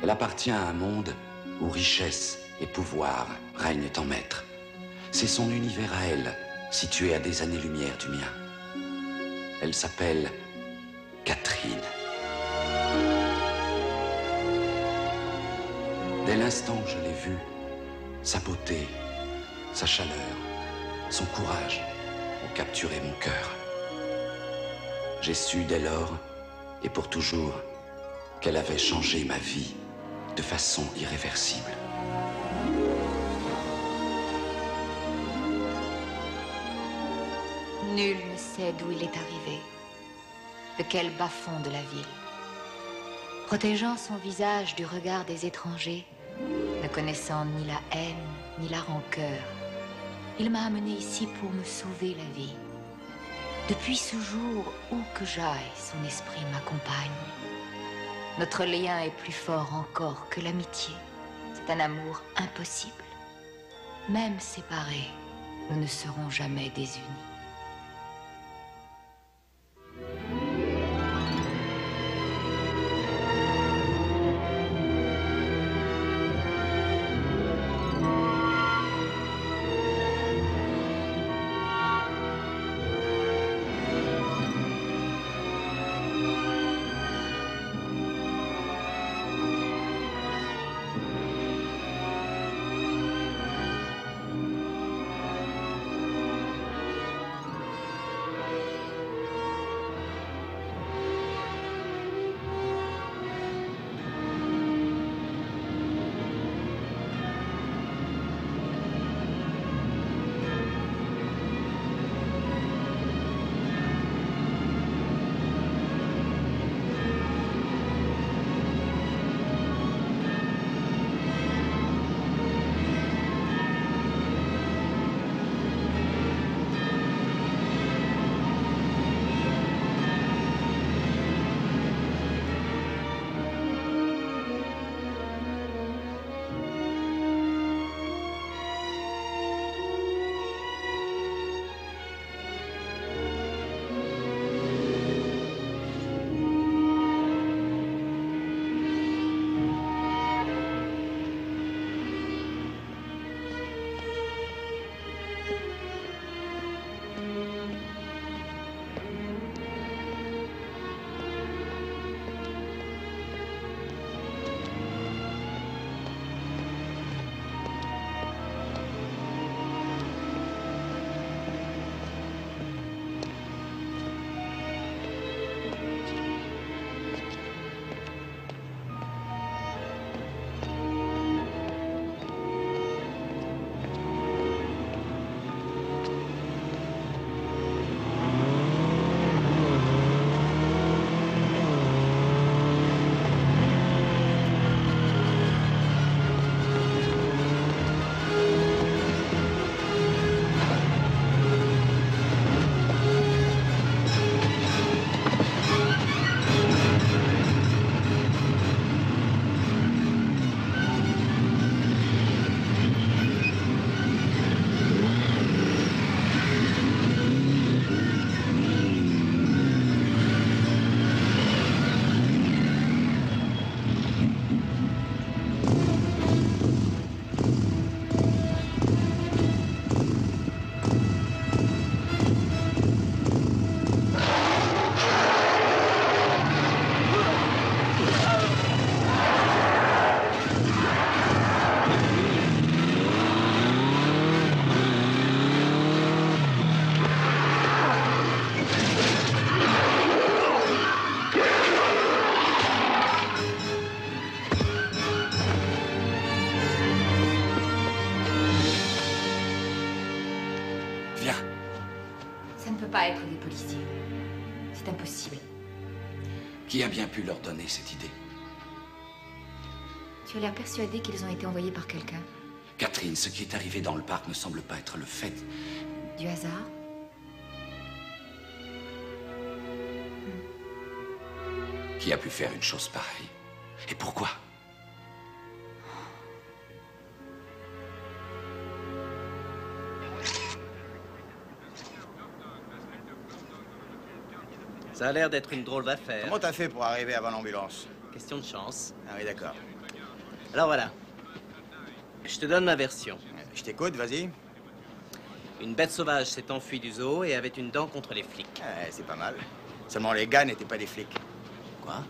Elle appartient à un monde où richesse et pouvoir règnent en maître. C'est son univers à elle, situé à des années-lumière du mien. Elle s'appelle Catherine. Dès l'instant où je l'ai vue, sa beauté, sa chaleur, son courage ont capturé mon cœur. J'ai su dès lors, et pour toujours, qu'elle avait changé ma vie de façon irréversible. Nul ne sait d'où il est arrivé, de quel bas-fond de la ville. Protégeant son visage du regard des étrangers, ne connaissant ni la haine, ni la rancœur, il m'a amené ici pour me sauver la vie. Depuis ce jour, où que j'aille, son esprit m'accompagne. Notre lien est plus fort encore que l'amitié. C'est un amour impossible. Même séparés, nous ne serons jamais désunis. Pas être des policiers. C'est impossible. Qui a bien pu leur donner cette idée? Tu as l'air persuadé qu'ils ont été envoyés par quelqu'un. Catherine, ce qui est arrivé dans le parc ne semble pas être le fait... Du hasard? Qui a pu faire une chose pareille? Et pourquoi? Ça a l'air d'être une drôle d'affaire. Comment t'as fait pour arriver avant l'ambulance? Question de chance. Ah oui, d'accord. Alors voilà. Je te donne ma version. Je t'écoute, vas-y. Une bête sauvage s'est enfuie du zoo et avait une dent contre les flics. C'est pas mal. Seulement les gars n'étaient pas des flics. Quoi?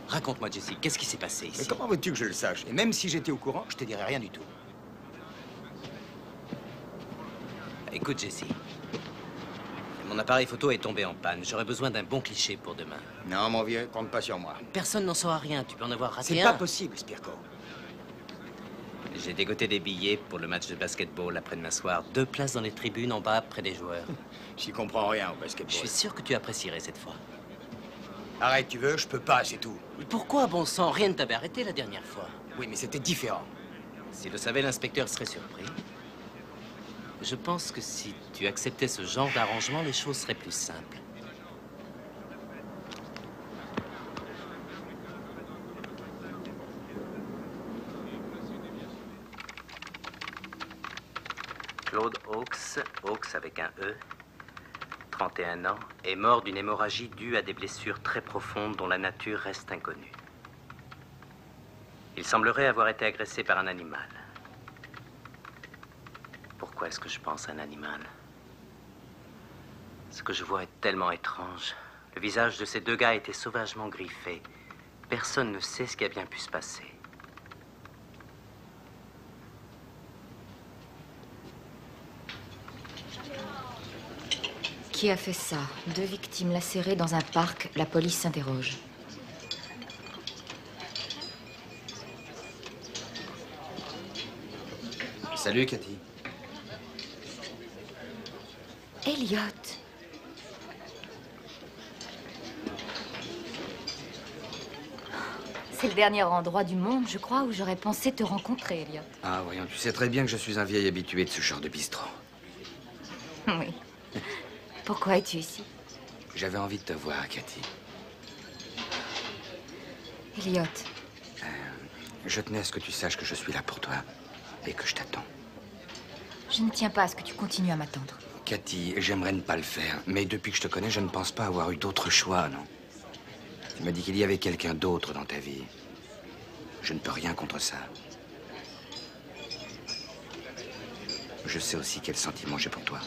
Raconte-moi, Jesse, qu'est-ce qui s'est passé ici? Mais comment veux-tu que je le sache? Et même si j'étais au courant, je te dirais rien du tout. Écoute, Jesse. Mon appareil photo est tombé en panne. J'aurais besoin d'un bon cliché pour demain. Non, mon vieux, compte pas sur moi. Personne n'en saura rien. Tu peux en avoir raté C'est un. pas possible, Spirko. J'ai dégoté des billets pour le match de basketball après-demain soir. 2 places dans les tribunes en bas, près des joueurs. J'y comprends rien au basketball. Je suis sûr que tu apprécierais cette fois. Arrête, tu veux? Je peux pas, c'est tout. Mais pourquoi, bon sang? Rien ne t'avait arrêté la dernière fois. Oui, mais c'était différent. S'il le savait, l'inspecteur serait surpris. Je pense que si tu acceptais ce genre d'arrangement, les choses seraient plus simples. Claude Hawkes, Hawkes avec un E, 31 ans, est mort d'une hémorragie due à des blessures très profondes dont la nature reste inconnue. Il semblerait avoir été agressé par un animal. Pourquoi est-ce que je pense à un animal? Ce que je vois est tellement étrange. Le visage de ces 2 gars était sauvagement griffé. Personne ne sait ce qui a bien pu se passer. Qui a fait ça? 2 victimes lacérées dans un parc. La police s'interroge. Salut, Cathy. Elliot. C'est le dernier endroit du monde, je crois, où j'aurais pensé te rencontrer, Elliot. Ah, voyons, tu sais très bien que je suis un vieil habitué de ce genre de bistrot. Oui. Pourquoi es-tu ici? J'avais envie de te voir, Cathy. Elliot. Je tenais à ce que tu saches que je suis là pour toi et que je t'attends. Je ne tiens pas à ce que tu continues à m'attendre. Cathy, j'aimerais ne pas le faire, mais depuis que je te connais, je ne pense pas avoir eu d'autre choix, non? Tu m'as dit qu'il y avait quelqu'un d'autre dans ta vie. Je ne peux rien contre ça. Je sais aussi quel sentiment j'ai pour toi.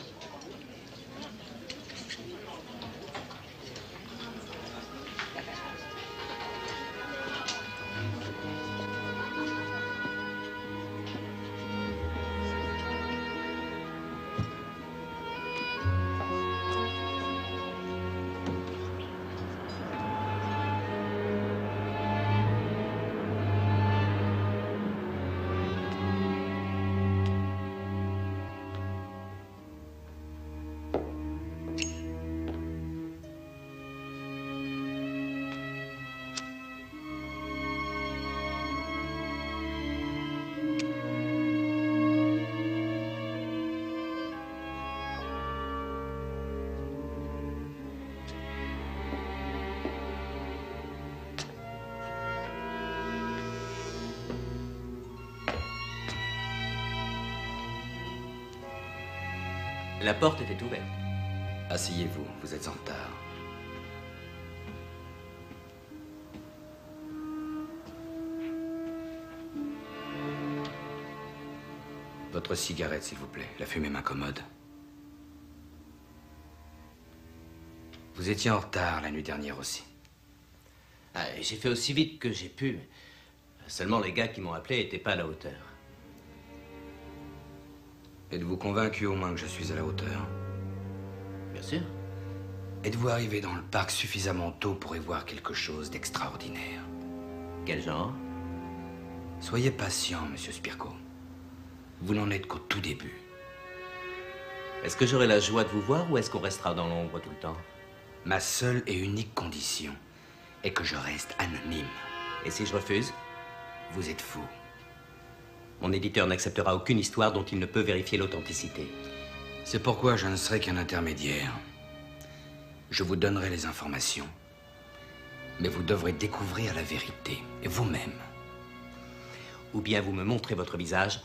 La porte était ouverte. Asseyez-vous, vous êtes en retard. Votre cigarette, s'il vous plaît. La fumée m'incommode. Vous étiez en retard la nuit dernière aussi. Ah, j'ai fait aussi vite que j'ai pu. Seulement, les gars qui m'ont appelé n'étaient pas à la hauteur. Êtes-vous convaincu au moins que je suis à la hauteur? Bien sûr. Êtes-vous arrivé dans le parc suffisamment tôt pour y voir quelque chose d'extraordinaire? Quel genre? Soyez patient, monsieur Spirko. Vous n'en êtes qu'au tout début. Est-ce que j'aurai la joie de vous voir ou est-ce qu'on restera dans l'ombre tout le temps? Ma seule et unique condition est que je reste anonyme. Et si je refuse? Vous êtes fou. Mon éditeur n'acceptera aucune histoire dont il ne peut vérifier l'authenticité. C'est pourquoi je ne serai qu'un intermédiaire. Je vous donnerai les informations, mais vous devrez découvrir la vérité, vous-même. Ou bien vous me montrez votre visage,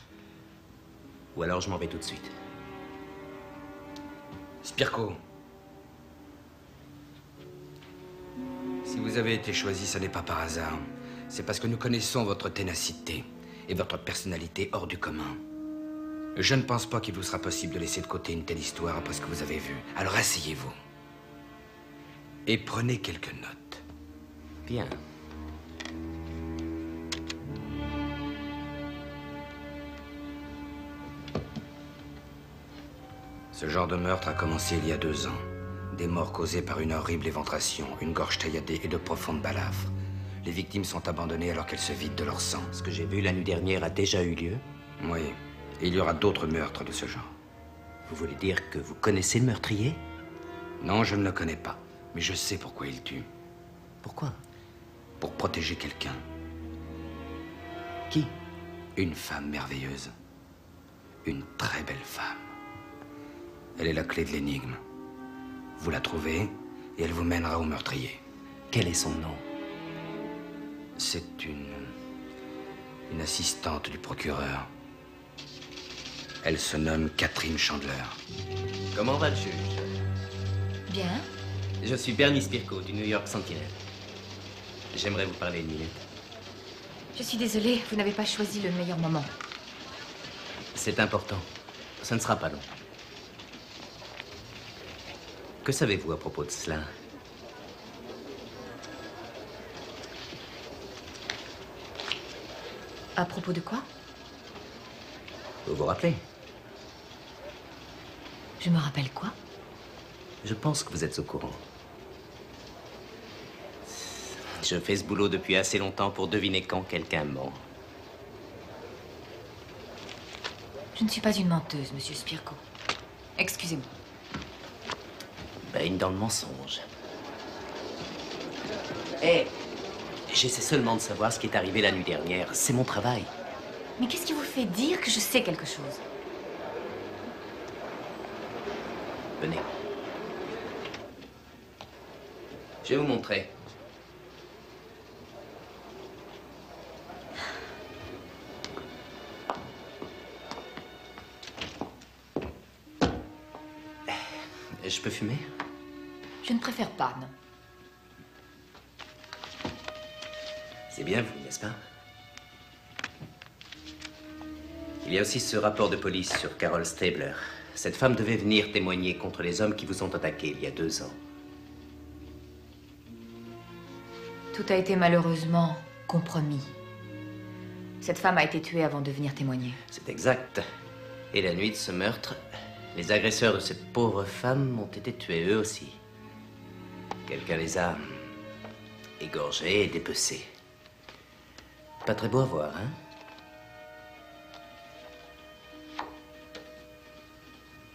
ou alors je m'en vais tout de suite. Spirko, si vous avez été choisi, ce n'est pas par hasard. C'est parce que nous connaissons votre ténacité et votre personnalité hors du commun. Je ne pense pas qu'il vous sera possible de laisser de côté une telle histoire après ce que vous avez vu. Alors asseyez-vous. Et prenez quelques notes. Bien. Ce genre de meurtre a commencé il y a 2 ans. Des morts causées par une horrible éventration, une gorge tailladée et de profondes balafres. Les victimes sont abandonnées alors qu'elles se vident de leur sang. Ce que j'ai vu la nuit dernière a déjà eu lieu. Oui, et il y aura d'autres meurtres de ce genre. Vous voulez dire que vous connaissez le meurtrier? Non, je ne le connais pas, mais je sais pourquoi il tue. Pourquoi? Pour protéger quelqu'un. Qui? Une femme merveilleuse. Une très belle femme. Elle est la clé de l'énigme. Vous la trouvez et elle vous mènera au meurtrier. Quel est son nom? C'est une assistante du procureur. Elle se nomme Catherine Chandler. Comment va le juge? Bien. Je suis Bernie Spirko du New York Sentinel. J'aimerais vous parler une minute. Je suis désolée, vous n'avez pas choisi le meilleur moment. C'est important. Ça ne sera pas long. Que savez-vous à propos de cela? À propos de quoi? Vous vous rappelez? Je me rappelle quoi? Je pense que vous êtes au courant. Je fais ce boulot depuis assez longtemps pour deviner quand quelqu'un ment. Je ne suis pas une menteuse, monsieur Spirko. Excusez-moi. Baigne dans le mensonge. Eh, j'essaie seulement de savoir ce qui est arrivé la nuit dernière. C'est mon travail. Mais qu'est-ce qui vous fait dire que je sais quelque chose? Venez. Je vais vous montrer. Je peux fumer? Je ne préfère pas, non. C'est bien vous, n'est-ce pas? Il y a aussi ce rapport de police sur Carol Stabler. Cette femme devait venir témoigner contre les hommes qui vous ont attaqué il y a 2 ans. Tout a été malheureusement compromis. Cette femme a été tuée avant de venir témoigner. C'est exact. Et la nuit de ce meurtre, les agresseurs de cette pauvre femme ont été tués eux aussi. Quelqu'un les a égorgés et dépecés. Pas très beau à voir, hein?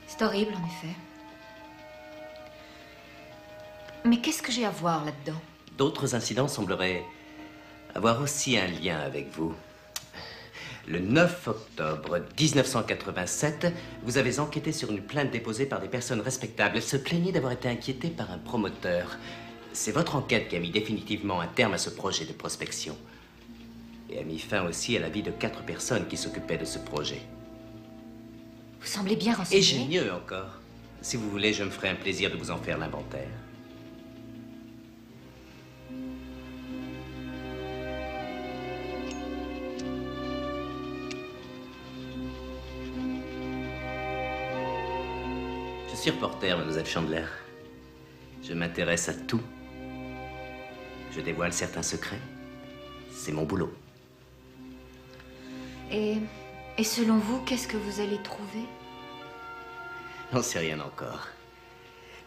C'est horrible, en effet. Mais qu'est-ce que j'ai à voir là-dedans? D'autres incidents sembleraient avoir aussi un lien avec vous. Le 9 octobre 1987, vous avez enquêté sur une plainte déposée par des personnes respectables. Elles se plaignaient d'avoir été inquiétées par un promoteur. C'est votre enquête qui a mis définitivement un terme à ce projet de prospection. Et a mis fin aussi à la vie de 4 personnes qui s'occupaient de ce projet. Vous semblez bien renseigné. Et j'ai mieux encore. Si vous voulez, je me ferai un plaisir de vous en faire l'inventaire. Je suis reporter, mademoiselle Chandler. Je m'intéresse à tout. Je dévoile certains secrets. C'est mon boulot. Et selon vous, qu'est-ce que vous allez trouver? J'en sais rien encore.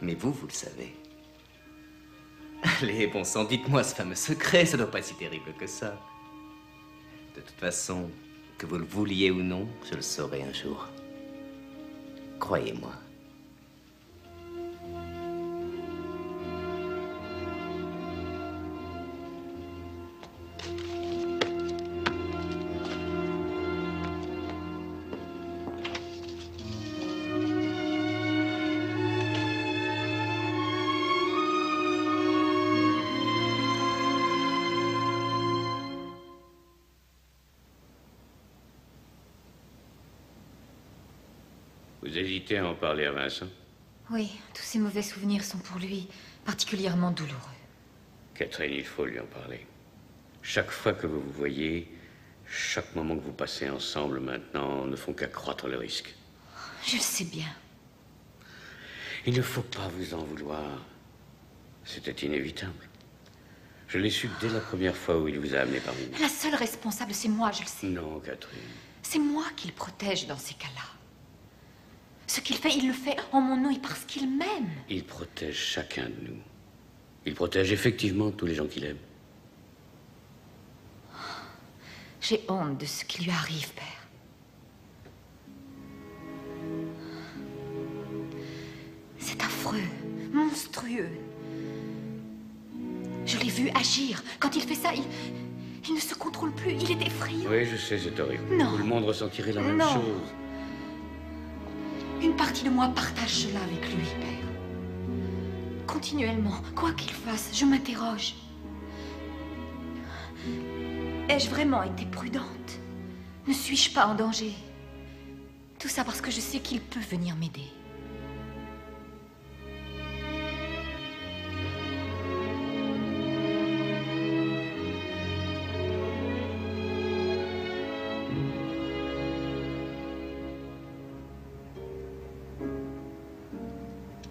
Mais vous, vous le savez. Allez, bon sang, dites-moi ce fameux secret, ça doit pas être si terrible que ça. De toute façon, que vous le vouliez ou non, je le saurai un jour. Croyez-moi. Vous hésitez à en parler à Vincent? Oui, tous ces mauvais souvenirs sont pour lui particulièrement douloureux. Catherine, il faut lui en parler. Chaque fois que vous vous voyez, chaque moment que vous passez ensemble maintenant ne font qu'accroître le risque. Je le sais bien. Il ne faut pas vous en vouloir. C'était inévitable. Je l'ai su dès la première fois où il vous a amené parmi nous. La seule responsable, c'est moi, je le sais. Non, Catherine. C'est moi qu'il protège dans ces cas-là. Ce qu'il fait, il le fait en mon nom et parce qu'il m'aime. Il protège chacun de nous. Il protège effectivement tous les gens qu'il aime. J'ai honte de ce qui lui arrive, père. C'est affreux, monstrueux. Je l'ai vu agir. Quand il fait ça, il ne se contrôle plus. Il est effrayant. Oui, je sais, c'est horrible. Non. Tout le monde ressentirait la même Non. chose. Une partie de moi partage cela avec lui, père. Continuellement, quoi qu'il fasse, je m'interroge. Ai-je vraiment été prudente? Ne suis-je pas en danger? Tout ça parce que je sais qu'il peut venir m'aider.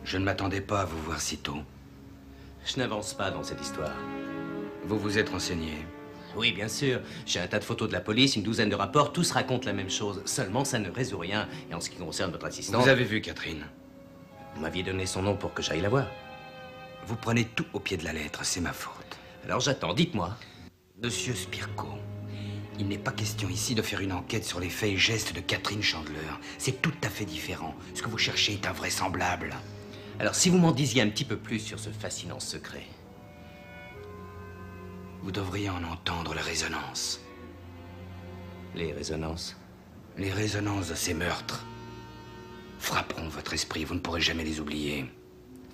Je ne m'attendais pas à vous voir si tôt. Je n'avance pas dans cette histoire. Vous vous êtes renseigné. Oui, bien sûr. J'ai un tas de photos de la police, une douzaine de rapports, tous racontent la même chose. Seulement, ça ne résout rien. Et en ce qui concerne votre assistante... Vous avez vu Catherine? Vous m'aviez donné son nom pour que j'aille la voir. Vous prenez tout au pied de la lettre, c'est ma faute. Alors j'attends, dites-moi. Monsieur Spirko, il n'est pas question ici de faire une enquête sur les faits et gestes de Catherine Chandler. C'est tout à fait différent. Ce que vous cherchez est invraisemblable. Alors si vous m'en disiez un petit peu plus sur ce fascinant secret... Vous devriez en entendre la résonance. Les résonances? Les résonances de ces meurtres frapperont votre esprit, vous ne pourrez jamais les oublier.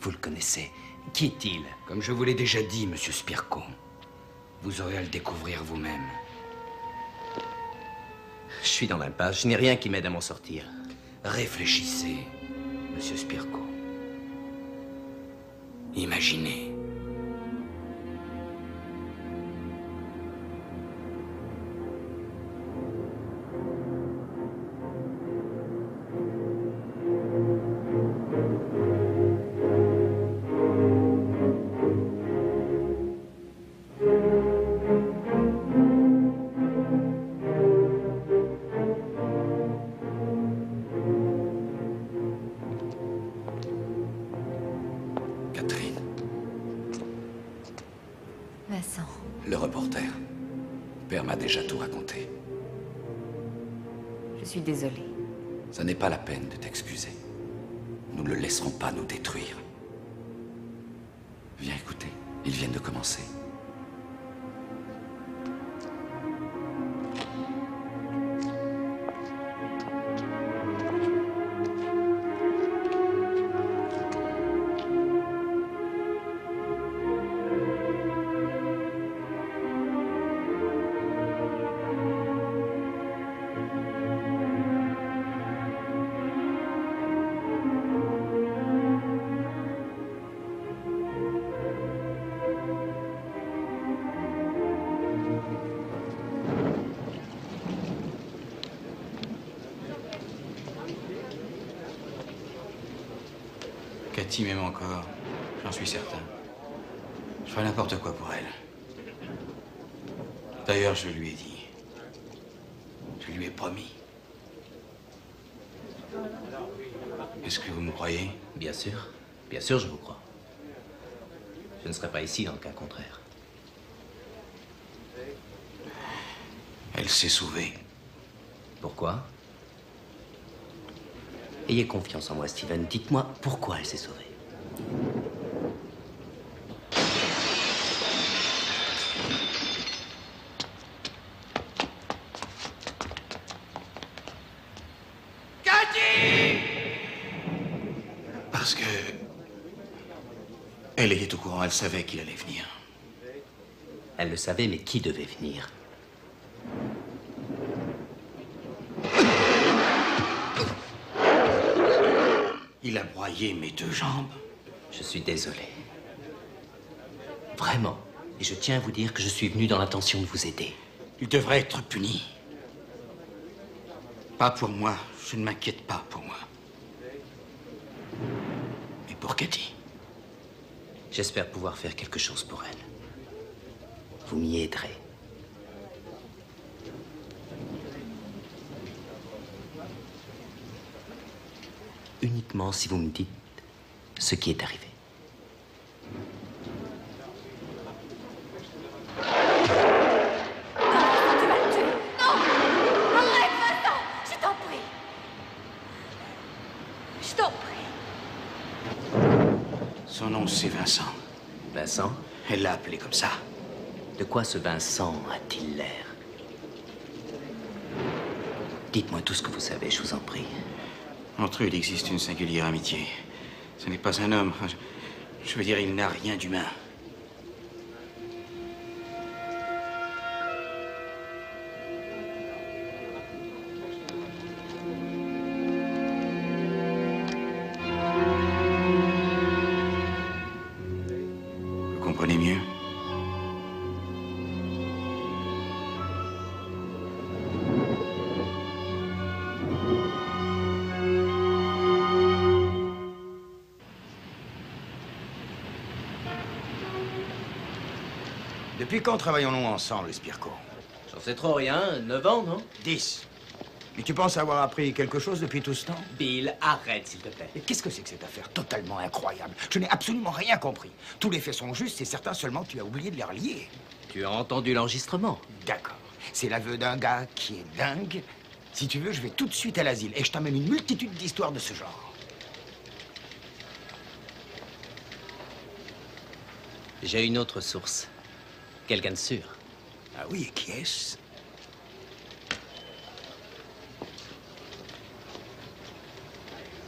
Vous le connaissez. Qui est-il? Comme je vous l'ai déjà dit, monsieur Spirko, vous aurez à le découvrir vous-même. Je suis dans l'impasse, je n'ai rien qui m'aide à m'en sortir. Réfléchissez, monsieur Spirko. Imaginez. Catherine, Vincent, le reporter. Père m'a déjà tout raconté. je suis désolée. Ça n'est pas la peine de t'excuser. Nous ne le laisserons pas nous détruire. Viens écouter, ils viennent de commencer. Cathy m'aime encore, j'en suis certain. Je ferai n'importe quoi pour elle. D'ailleurs, je lui ai dit. Je lui ai promis. Est-ce que vous me croyez? Bien sûr, je vous crois. Je ne serai pas ici dans le cas contraire. Elle s'est sauvée. Pourquoi? Ayez confiance en moi, Steven. Dites-moi pourquoi elle s'est sauvée. Parce que... elle était au courant, elle savait qu'il allait venir. Elle le savait, mais qui devait venir? Il a broyé mes deux jambes. Je suis désolé. Vraiment, Et je tiens à vous dire que je suis venu dans l'intention de vous aider. Il devrait être puni. Pas pour moi. Je ne m'inquiète pas pour moi. Mais pour Cathy. J'espère pouvoir faire quelque chose pour elle. Vous m'y aiderez. Uniquement si vous me dites ce qui est arrivé. Son nom, c'est Vincent. Vincent? Elle l'a appelé comme ça. De quoi ce Vincent a-t-il l'air? Dites-moi tout ce que vous savez, je vous en prie. Entre eux, il existe une singulière amitié. Ce n'est pas un homme. Enfin, je veux dire, il n'a rien d'humain. Vous comprenez mieux? Depuis quand travaillons-nous ensemble, Spirko? J'en sais trop rien, 9 ans, non? 10. Mais tu penses avoir appris quelque chose depuis tout ce temps? Bill, arrête, s'il te plaît. Et qu'est-ce que c'est que cette affaire totalement incroyable? Je n'ai absolument rien compris. Tous les faits sont justes, c'est certain, seulement tu as oublié de les relier. Tu as entendu l'enregistrement? D'accord. C'est l'aveu d'un gars qui est dingue. Si tu veux, je vais tout de suite à l'asile et je t'amène une multitude d'histoires de ce genre. J'ai une autre source. Quelqu'un de sûr. Ah oui, et qui est-ce?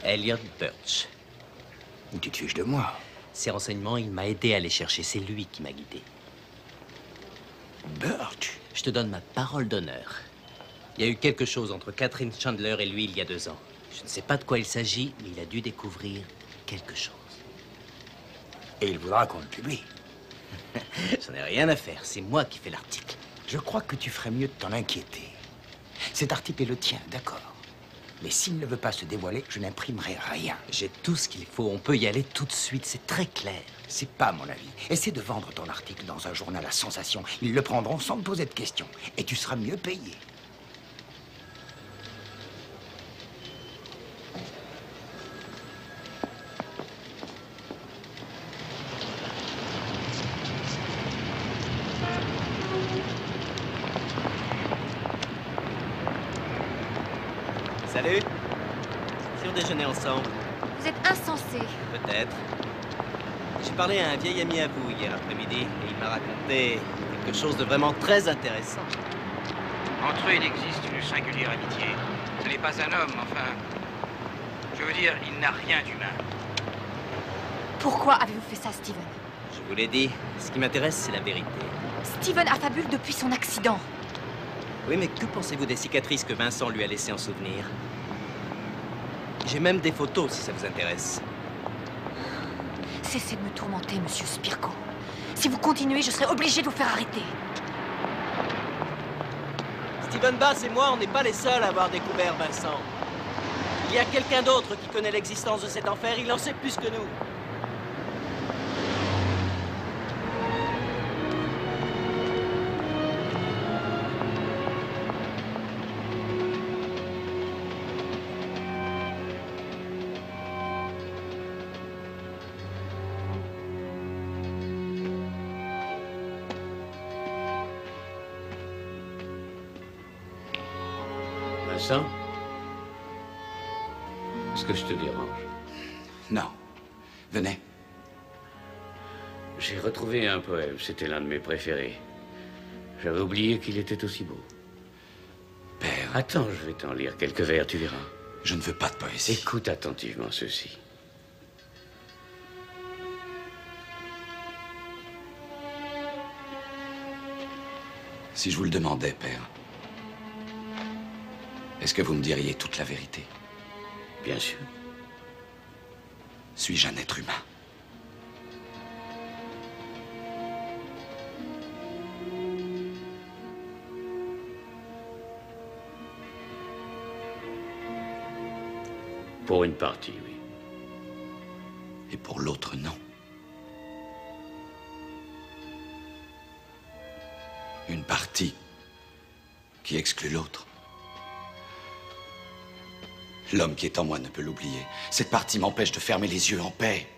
Elliot Birch. Tu te fiches de moi. Ces renseignements, il m'a aidé à les chercher. C'est lui qui m'a guidé. Birch? Je te donne ma parole d'honneur. Il y a eu quelque chose entre Catherine Chandler et lui il y a 2 ans. Je ne sais pas de quoi il s'agit, mais il a dû découvrir quelque chose. Et il voudra qu'on le publie. J'en ai rien à faire. C'est moi qui fais l'article. Je crois que tu ferais mieux de t'en inquiéter. Cet article est le tien, d'accord. Mais s'il ne veut pas se dévoiler, je n'imprimerai rien. J'ai tout ce qu'il faut. On peut y aller tout de suite. C'est très clair. C'est pas mon avis. Essaie de vendre ton article dans un journal à sensation. Ils le prendront sans te poser de questions. Et tu seras mieux payé. Salut. Si on déjeunait ensemble? Vous êtes insensé. Peut-être. J'ai parlé à un vieil ami à vous hier après-midi et il m'a raconté quelque chose de vraiment très intéressant. Entre eux, il existe une singulière amitié. Ce n'est pas un homme, enfin... Je veux dire, il n'a rien d'humain. Pourquoi avez-vous fait ça, Steven? Je vous l'ai dit, ce qui m'intéresse, c'est la vérité. Steven affabule depuis son accident. Oui, mais que pensez-vous des cicatrices que Vincent lui a laissées en souvenir? J'ai même des photos, si ça vous intéresse. Cessez de me tourmenter, monsieur Spirko. Si vous continuez, je serai obligé de vous faire arrêter. Steven Bass et moi, on n'est pas les seuls à avoir découvert Vincent. Il y a quelqu'un d'autre qui connaît l'existence de cet enfer. Il en sait plus que nous. Vincent? Est-ce que je te dérange? Non. Venez. J'ai retrouvé un poème. C'était l'un de mes préférés. J'avais oublié qu'il était aussi beau. Père, Attends, je vais t'en lire quelques vers, tu verras. je ne veux pas de poésie. Écoute attentivement ceci. Si je vous le demandais, père, est-ce que vous me diriez toute la vérité? Bien sûr. Suis-je un être humain? Pour une partie, oui. Et pour l'autre, non. Une partie qui exclut l'autre. L'homme qui est en moi ne peut l'oublier. Cette partie m'empêche de fermer les yeux en paix.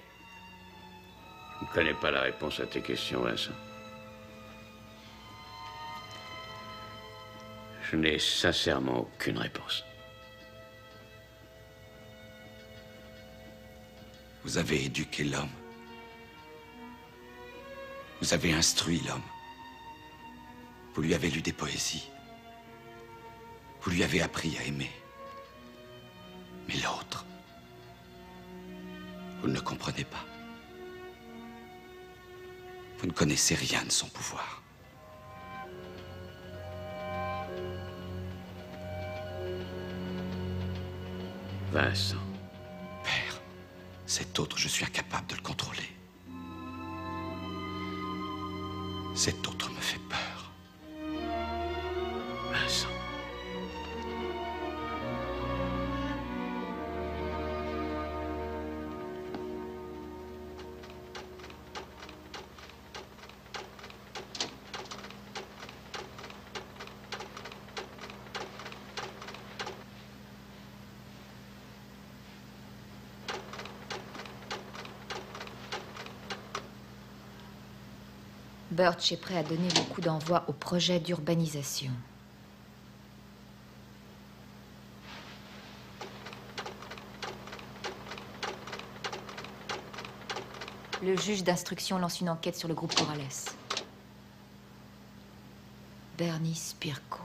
Je ne connais pas la réponse à tes questions, Vincent. Je n'ai sincèrement aucune réponse. Vous avez éduqué l'homme. Vous avez instruit l'homme. Vous lui avez lu des poésies. Vous lui avez appris à aimer. Mais l'autre, vous ne le comprenez pas. Vous ne connaissez rien de son pouvoir. Vincent. Père, cet autre, je suis incapable de le contrôler. Cet autre me fait peur. Vincent. Birch est prêt à donner le coup d'envoi au projet d'urbanisation. Le juge d'instruction lance une enquête sur le groupe Corrales. Bernie Spirko.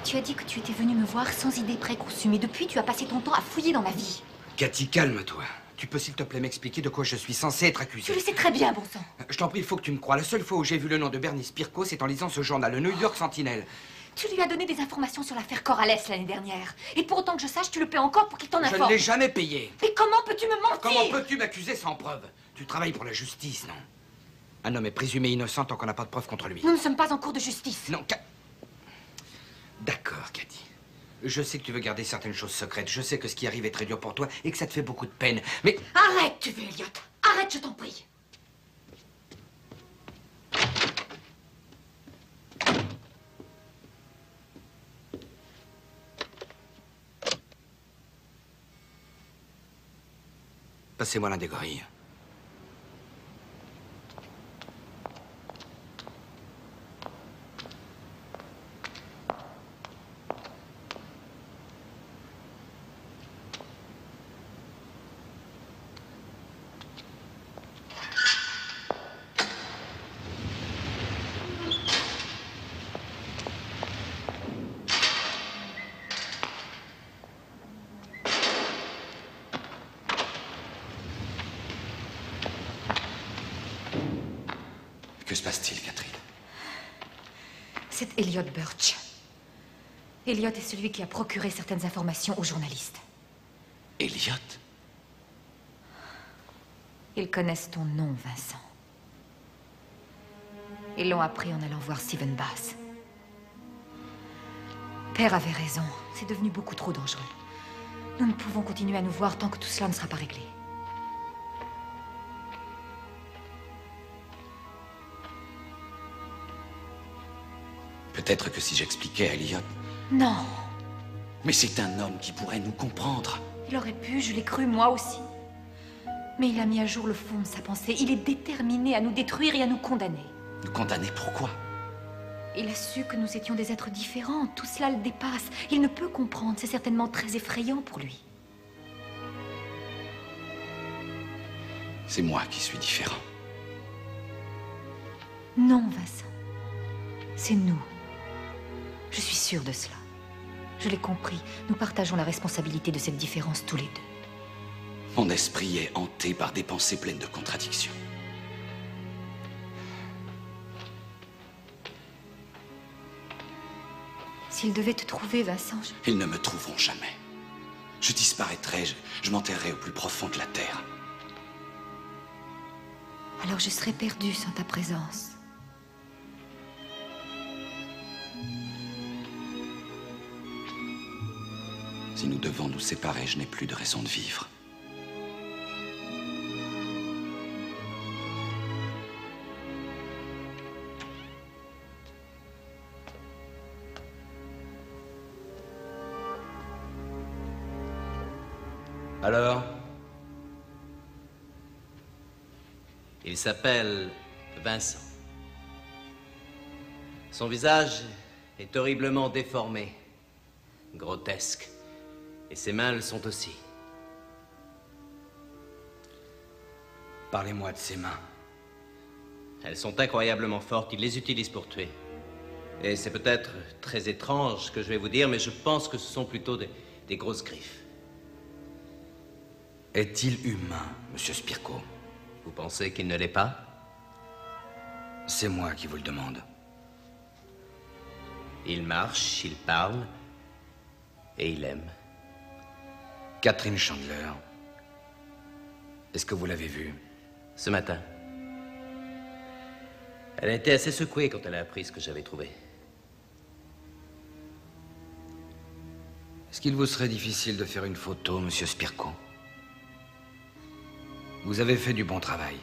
Tu as dit que tu étais venu me voir sans idée préconçue, mais depuis, tu as passé ton temps à fouiller dans ma vie. Cathy, calme-toi. Tu peux s'il te plaît m'expliquer de quoi je suis censé être accusé? Tu le sais très bien, bon sang. Je t'en prie, il faut que tu me crois. La seule fois où j'ai vu le nom de Bernie Spirko, c'est en lisant ce journal, le New York Sentinel. Tu lui as donné des informations sur l'affaire Corrales l'année dernière. Et pour autant que je sache, tu le paies encore pour qu'il t'en informe. Je ne l'ai jamais payé. Mais comment peux-tu me mentir? Comment peux-tu m'accuser sans preuve? Tu travailles pour la justice, non? Un homme est présumé innocent tant qu'on n'a pas de preuves contre lui. Nous ne sommes pas en cours de justice. Non, D'accord, Cathy. Je sais que tu veux garder certaines choses secrètes. Je sais que ce qui arrive est très dur pour toi et que ça te fait beaucoup de peine. Mais... Arrête, tu veux, Elliot. Arrête, je t'en prie. Passez-moi l'un des gorilles. Que se passe-t-il, Catherine? C'est Elliot Birch. Elliot est celui qui a procuré certaines informations aux journalistes. Elliot? Ils connaissent ton nom, Vincent. Ils l'ont appris en allant voir Stephen Bass. Père avait raison. C'est devenu beaucoup trop dangereux. Nous ne pouvons continuer à nous voir tant que tout cela ne sera pas réglé. Peut-être que si j'expliquais à Elliot... Non. Mais c'est un homme qui pourrait nous comprendre. Il aurait pu, je l'ai cru moi aussi. Mais il a mis à jour le fond de sa pensée. Il est déterminé à nous détruire et à nous condamner. Nous condamner pourquoi? Il a su que nous étions des êtres différents. Tout cela le dépasse. Il ne peut comprendre. C'est certainement très effrayant pour lui. C'est moi qui suis différent. Non, Vincent. C'est nous. Je suis sûre de cela. Je l'ai compris. Nous partageons la responsabilité de cette différence tous les deux. Mon esprit est hanté par des pensées pleines de contradictions. S'ils devaient te trouver, Vincent, Ils ne me trouveront jamais. Je disparaîtrai, je m'enterrerai au plus profond de la terre. alors je serais perdue sans ta présence. Si nous devons nous séparer, je n'ai plus de raison de vivre. Alors? Il s'appelle Vincent. Son visage est horriblement déformé, grotesque. Et ses mains le sont aussi. Parlez-moi de ses mains. Elles sont incroyablement fortes, il les utilise pour tuer. Et c'est peut-être très étrange ce que je vais vous dire, mais je pense que ce sont plutôt des grosses griffes. Est-il humain, Monsieur Spirko? Vous pensez qu'il ne l'est pas? C'est moi qui vous le demande. Il marche, il parle, et il aime. Catherine Chandler. Est-ce que vous l'avez vue? Ce matin. Elle a été assez secouée quand elle a appris ce que j'avais trouvé. Est-ce qu'il vous serait difficile de faire une photo, Monsieur Spirko? Vous avez fait du bon travail.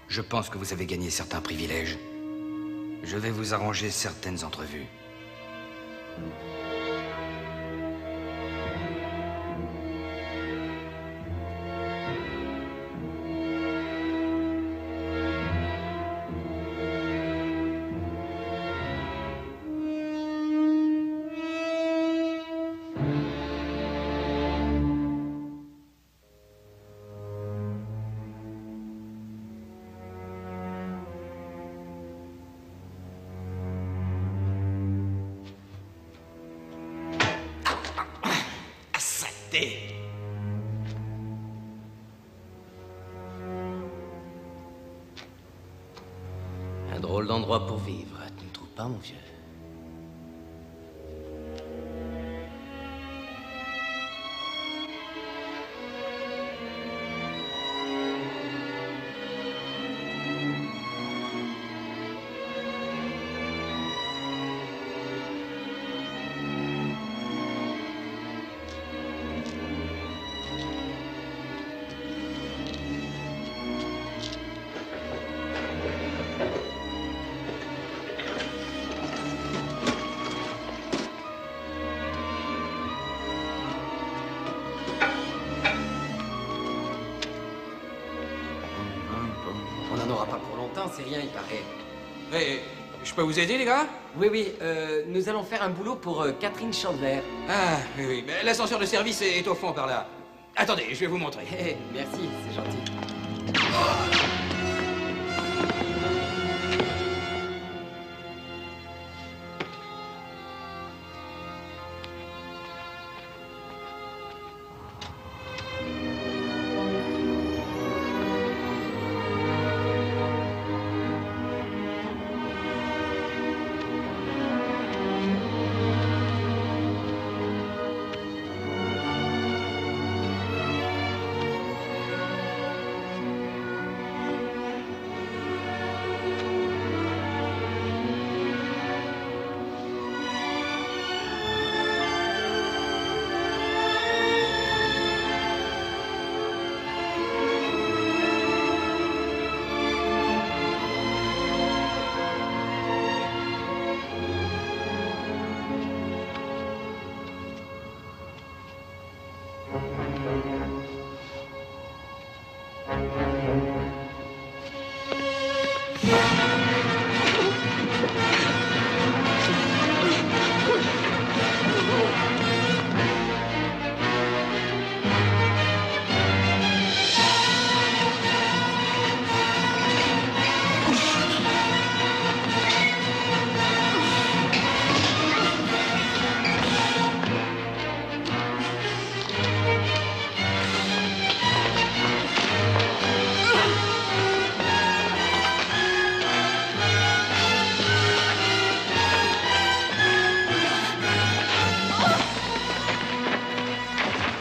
Je pense que vous avez gagné certains privilèges. Je vais vous arranger certaines entrevues. Un drôle d'endroit pour vivre, tu ne trouves pas, mon vieux? C'est rien, il paraît. Hey, je peux vous aider, les gars? Oui, nous allons faire un boulot pour Catherine Chandler. Ah, oui. Mais l'ascenseur de service est au fond par là. Attendez, je vais vous montrer. Merci, c'est gentil.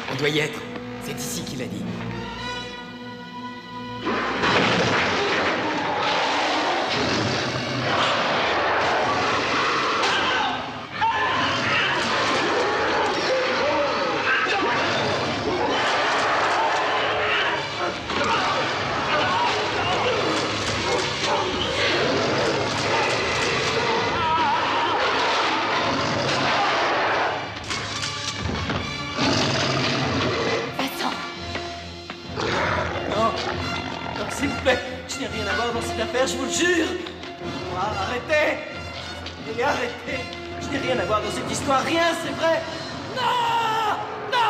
On doit y être. C'est ici qu'il a dit. s'il vous plaît. Je n'ai rien à voir dans cette affaire, je vous le jure. Arrêtez. Et arrêtez. Je n'ai rien à voir dans cette histoire, rien, c'est vrai. Non! Non!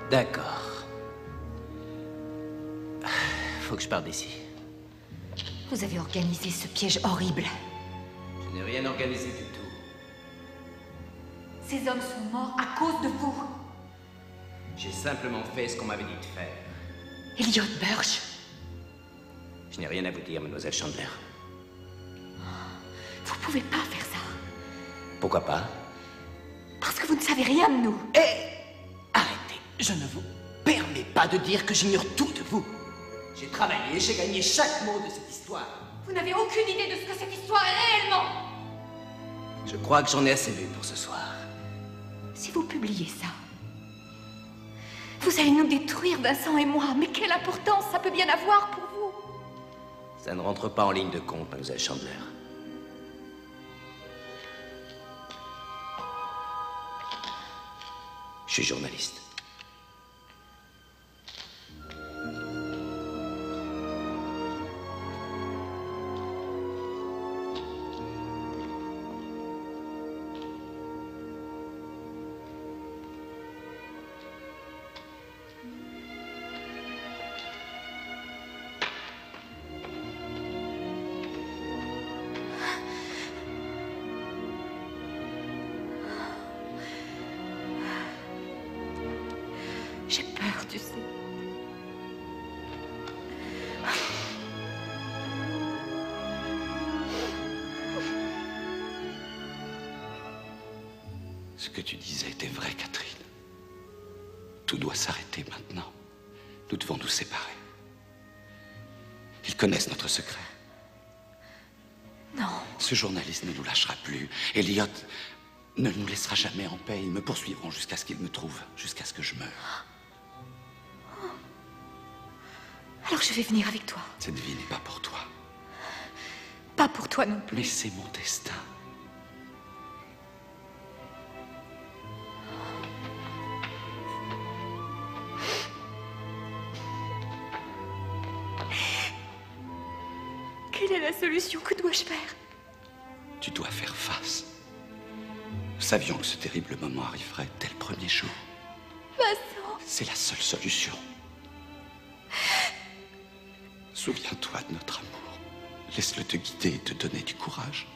D'accord. Faut que je parte d'ici. Vous avez organisé ce piège horrible. Je n'ai rien organisé du tout. Ces hommes sont morts à cause de vous. J'ai simplement fait ce qu'on m'avait dit de faire. Elliot Birch. Je n'ai rien à vous dire, mademoiselle Chandler. Vous pouvez pas faire ça. Pourquoi pas? Parce que vous ne savez rien de nous. Arrêtez, je ne vous permets pas de dire que j'ignore tout de vous. J'ai travaillé, j'ai gagné chaque mot de cette histoire. Vous n'avez aucune idée de ce que cette histoire est réellement. Je crois que j'en ai assez vu pour ce soir. Si vous publiez ça, vous allez nous détruire, Vincent et moi. Mais quelle importance ça peut bien avoir pour vous? Ça ne rentre pas en ligne de compte, mademoiselle Chandler. Je suis journaliste. J'ai peur, tu sais. Ce que tu disais était vrai, Catherine. Tout doit s'arrêter maintenant. Nous devons nous séparer. Ils connaissent notre secret. Non. Ce journaliste ne nous lâchera plus. Elliot ne nous laissera jamais en paix. Ils me poursuivront jusqu'à ce qu'ils me trouvent, jusqu'à ce que je meure. Alors je vais venir avec toi. Cette vie n'est pas pour toi. Pas pour toi non plus. Mais c'est mon destin. Quelle est la solution? Que dois-je faire? Tu dois faire face. Nous savions que ce terrible moment arriverait dès le premier jour. Vincent. C'est la seule solution. Souviens-toi de notre amour. Laisse-le te guider et te donner du courage.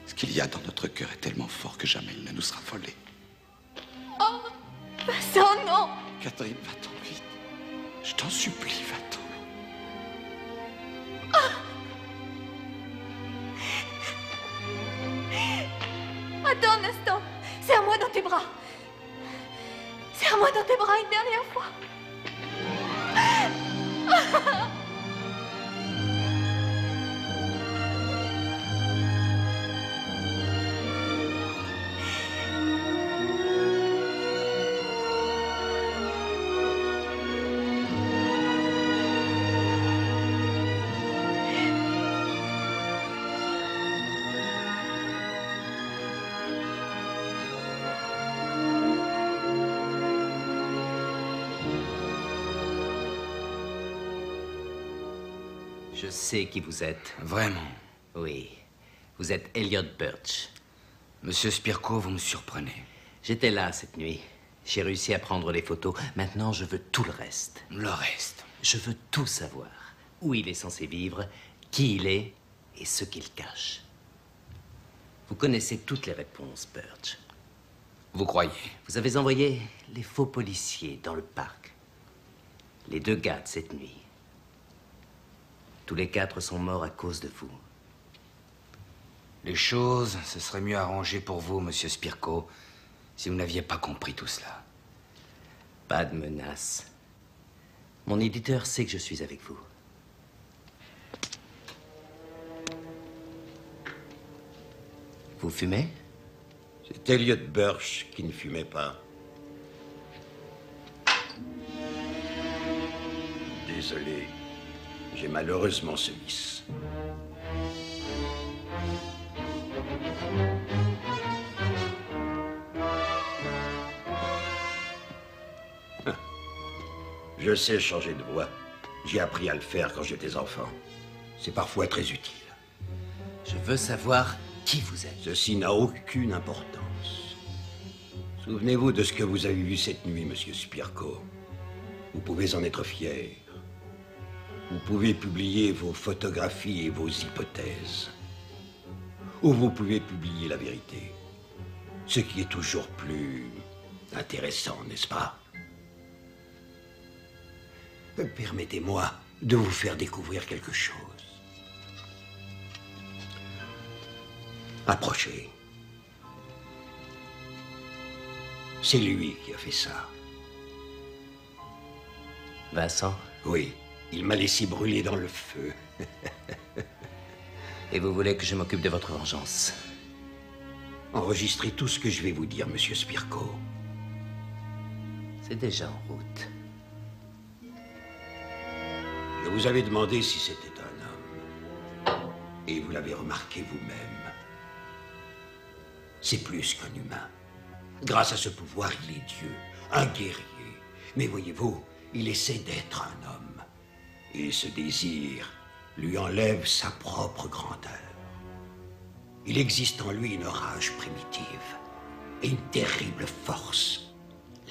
Ce qu'il y a dans notre cœur est tellement fort que jamais il ne nous sera volé. Oh, Vincent, non. Catherine, va-t'en vite. Je t'en supplie, va-t'en. Attends un instant. Serre-moi dans tes bras. Serre-moi dans tes bras une dernière fois. Je sais qui vous êtes. Vraiment? Oui. Vous êtes Elliot Birch. Monsieur Spirko, vous me surprenez. J'étais là cette nuit. J'ai réussi à prendre les photos. Maintenant, je veux tout le reste. Le reste? Je veux tout savoir. Où il est censé vivre, qui il est et ce qu'il cache. Vous connaissez toutes les réponses, Birch. Vous croyez? Vous avez envoyé les faux policiers dans le parc. Les 2 gars de cette nuit. Tous les 4 sont morts à cause de vous. Les choses se seraient mieux arrangées pour vous, monsieur Spirko, si vous n'aviez pas compris tout cela. Pas de menace. Mon éditeur sait que je suis avec vous. Vous fumez? C'est Elliot Birch qui ne fumait pas. Désolé, j'ai malheureusement ce vice. Je sais changer de voix. J'ai appris à le faire quand j'étais enfant. C'est parfois très utile. Je veux savoir qui vous êtes. Ceci n'a aucune importance. Souvenez-vous de ce que vous avez vu cette nuit, monsieur Spirko. Vous pouvez en être fier. Vous pouvez publier vos photographies et vos hypothèses. Ou vous pouvez publier la vérité. Ce qui est toujours plus intéressant, n'est-ce pas? Permettez-moi de vous faire découvrir quelque chose. Approchez. C'est lui qui a fait ça. Vincent? Oui, il m'a laissé brûler dans le feu. Et vous voulez que je m'occupe de votre vengeance? Enregistrez tout ce que je vais vous dire, monsieur Spirko. C'est déjà en route. Je vous avais demandé si c'était un homme. Et vous l'avez remarqué vous-même. C'est plus qu'un humain. Grâce à ce pouvoir, il est Dieu, un guerrier. Mais voyez-vous, il essaie d'être un homme. Et ce désir lui enlève sa propre grandeur. Il existe en lui une rage primitive et une terrible force,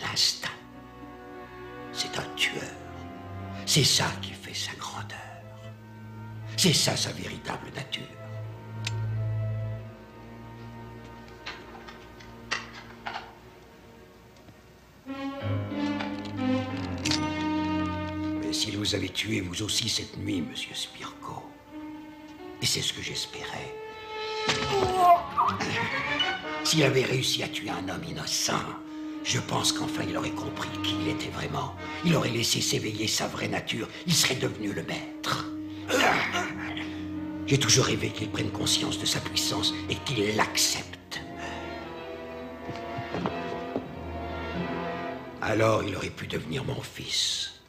l'instinct. C'est un tueur. C'est ça qui fait sa grandeur. C'est ça sa véritable nature. Mais s'il vous avait tué vous aussi cette nuit, monsieur Spirko, et c'est ce que j'espérais, s'il avait réussi à tuer un homme innocent, je pense qu'enfin il aurait compris qui il était vraiment. Il aurait laissé s'éveiller sa vraie nature. Il serait devenu le maître. J'ai toujours rêvé qu'il prenne conscience de sa puissance et qu'il l'accepte. Alors il aurait pu devenir mon fils.